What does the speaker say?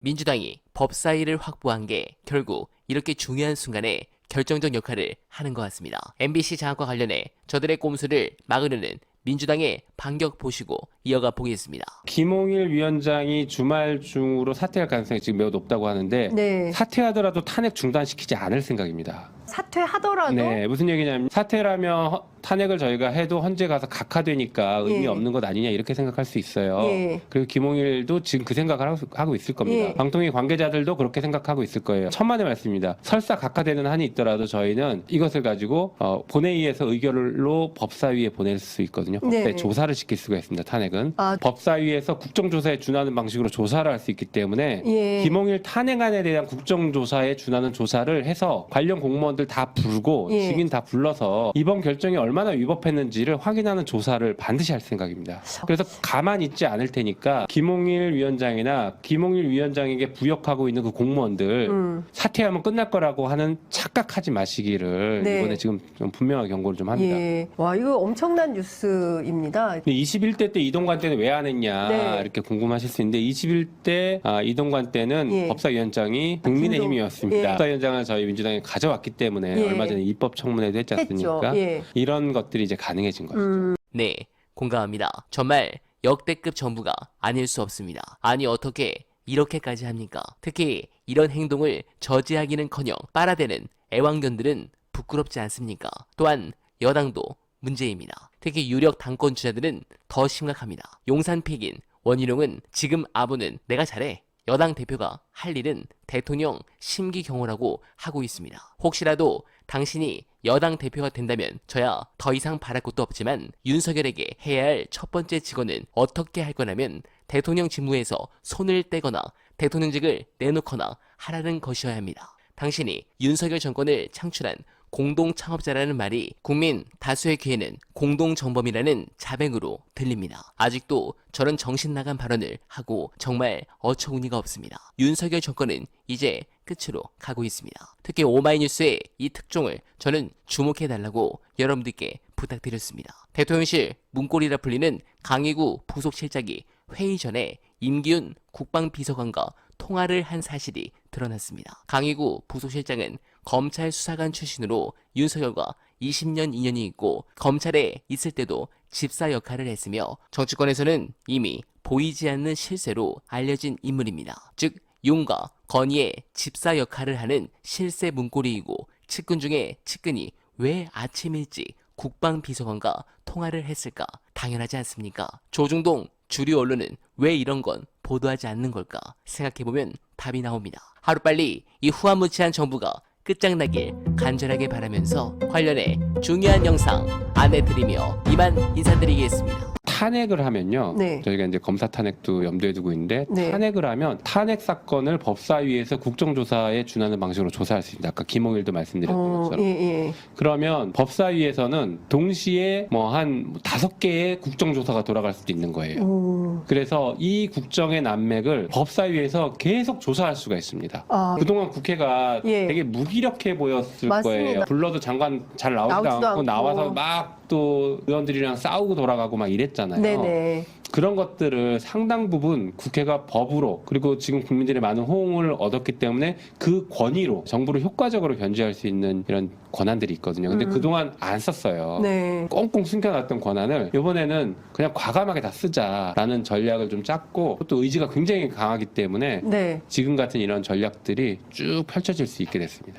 민주당이 법사위를 확보한 게 결국 이렇게 중요한 순간에 결정적 역할을 하는 것 같습니다. MBC 장악과 관련해 저들의 꼼수를 막으려는 민주당의 반격 보시고 이어가 보겠습니다. 김홍일 위원장이 주말 중으로 사퇴할 가능성이 지금 매우 높다고 하는데 네. 사퇴하더라도 탄핵 중단시키지 않을 생각입니다. 사퇴하더라도 네, 무슨 얘기냐면 사퇴라면 탄핵을 저희가 해도 헌재 가서 각하되니까 의미 예. 없는 것 아니냐 이렇게 생각할 수 있어요. 예. 그리고 김홍일도 지금 그 생각을 하고 있을 겁니다. 예. 방통위 관계자들도 그렇게 생각하고 있을 거예요. 천만의 말씀입니다. 설사 각하되는 한이 있더라도 저희는 이것을 가지고 본회의에서 의결로 법사위에 보낼 수 있거든요. 법사위에 네. 조사를 시킬 수가 있습니다. 탄핵은. 아. 법사위에서 국정조사에 준하는 방식으로 조사를 할 수 있기 때문에 예. 김홍일 탄핵안에 대한 국정조사에 준하는 조사를 해서 관련 공무원들 다 부르고 예. 증인 다 불러서 이번 결정이 얼마나 위법했는지를 확인하는 조사를 반드시 할 생각입니다. 그래서 가만히 있지 않을 테니까 김홍일 위원장이나 김홍일 위원장에게 부역하고 있는 그 공무원들 사퇴하면 끝날 거라고 하는 착각하지 마시기를 네. 이번에 지금 좀 분명하게 경고를 좀 합니다. 예. 와, 이거 엄청난 뉴스입니다. 근데 21대 때 이동관 때는 왜 안 했냐 네. 이렇게 궁금하실 수 있는데 21대 이동관 때는 예. 법사위원장이 국민의힘이었습니다. 예. 법사위원장을 저희 민주당이 가져왔기 때문에 예. 얼마 전에 입법청문회도 했지 않습니까? 했죠. 예. 이런 것들이 이제 가능해진 것이죠. 네, 공감합니다. 정말 역대급 정부가 아닐 수 없습니다. 아니 어떻게 이렇게까지 합니까? 특히 이런 행동을 저지하기는커녕 빨아대는 애완견들은 부끄럽지 않습니까? 또한 여당도 문제입니다. 특히 유력 당권 주자들은 더 심각합니다. 용산 픽인 원희룡은 지금 아부는 내가 잘해. 여당 대표가 할 일은 대통령 심기 경호라고 하고 있습니다. 혹시라도 당신이 여당 대표가 된다면 저야 더 이상 바랄 것도 없지만 윤석열에게 해야 할 첫 번째 직원은 어떻게 할 거냐면 대통령 직무에서 손을 떼거나 대통령직을 내놓거나 하라는 것이어야 합니다. 당신이 윤석열 정권을 창출한 공동창업자라는 말이 국민 다수의 귀에는 공동정범이라는 자백으로 들립니다. 아직도 저런 정신나간 발언을 하고 정말 어처구니가 없습니다. 윤석열 정권은 이제 끝으로 가고 있습니다. 특히 오마이뉴스의 이 특종을 저는 주목해달라고 여러분들께 부탁드렸습니다. 대통령실 문고리라 불리는 강희구 부속실장이 회의 전에 임기훈 국방비서관과 통화를 한 사실이 드러났습니다. 강희구 부속실장은 검찰 수사관 출신으로 윤석열과 20년 인연이 있고 검찰에 있을 때도 집사 역할을 했으며 정치권에서는 이미 보이지 않는 실세로 알려진 인물입니다. 즉 윤과 건희의 집사 역할을 하는 실세 문고리이고 측근 중에 측근이 왜 아침 일찍 국방비서관과 통화를 했을까? 당연하지 않습니까? 조중동 주류 언론은 왜 이런 건 보도하지 않는 걸까? 생각해보면 답이 나옵니다. 하루빨리 이 후한무치한 정부가 끝장나길 간절하게 바라면서 관련해 중요한 영상 안내드리며 이만 인사드리겠습니다. 탄핵을 하면요. 네. 저희가 이제 검사 탄핵도 염두에 두고 있는데 네. 탄핵을 하면 탄핵 사건을 법사위에서 국정조사에 준하는 방식으로 조사할 수 있습니다. 아까 김홍일도 말씀드렸던 것처럼. 예. 그러면 법사위에서는 동시에 뭐 한 5개의 국정조사가 돌아갈 수도 있는 거예요. 그래서 이 국정의 난맥을 법사위에서 계속 조사할 수가 있습니다. 아, 그동안 국회가 예. 되게 무기력해 보였을 맞습니다. 거예요. 불러도 장관 잘 나오지도 나오지도 않고 않고. 나와서 막 또 의원들이랑 싸우고 돌아가고 막 이랬잖아요. 네네. 그런 것들을 상당 부분 국회가 법으로 그리고 지금 국민들의 많은 호응을 얻었기 때문에 그 권위로 정부를 효과적으로 견제할 수 있는 이런 권한들이 있거든요. 근데 그동안 안 썼어요. 네. 꽁꽁 숨겨놨던 권한을 이번에는 그냥 과감하게 다 쓰자라는 전략을 좀 짰고 또 의지가 굉장히 강하기 때문에 네. 지금 같은 이런 전략들이 쭉 펼쳐질 수 있게 됐습니다.